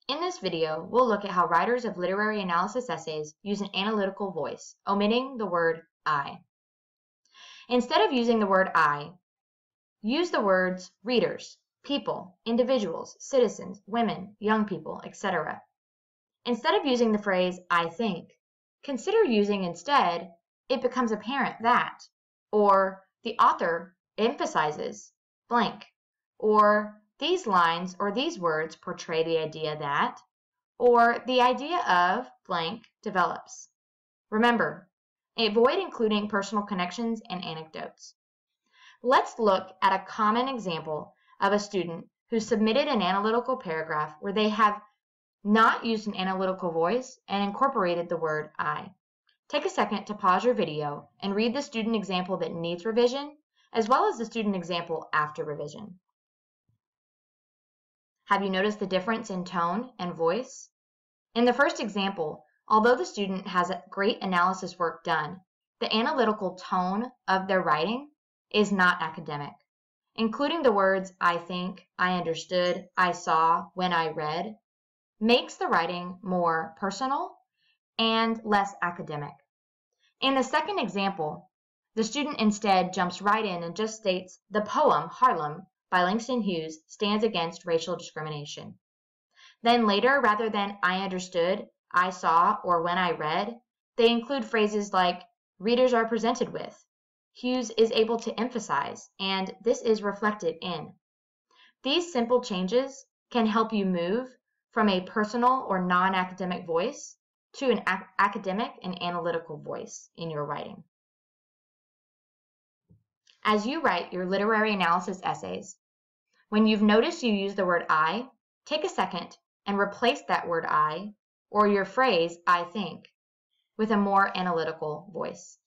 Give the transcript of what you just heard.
In this video, we'll look at how writers of literary analysis essays use an analytical voice, omitting the word I. Instead of using the word I, use the words readers, people, individuals, citizens, women, young people, etc. Instead of using the phrase I think, consider using instead it becomes apparent that, or the author emphasizes blank, or these lines or these words portray the idea that, or the idea of blank develops. Remember, avoid including personal connections and anecdotes. Let's look at a common example of a student who submitted an analytical paragraph where they have not used an analytical voice and incorporated the word I. Take a second to pause your video and read the student example that needs revision, as well as the student example after revision. Have you noticed the difference in tone and voice? In the first example, although the student has a great analysis work done, the analytical tone of their writing is not academic. Including the words I think, I understood, I saw, when I read, makes the writing more personal and less academic. In the second example, the student instead jumps right in and just states the poem Harlem by Langston Hughes stands against racial discrimination. Then later, rather than I understood, I saw, or when I read, they include phrases like readers are presented with, Hughes is able to emphasize, and this is reflected in. These simple changes can help you move from a personal or non-academic voice to an academic and analytical voice in your writing. As you write your literary analysis essays, when you've noticed you use the word I, take a second and replace that word I, or your phrase I think, with a more analytical voice.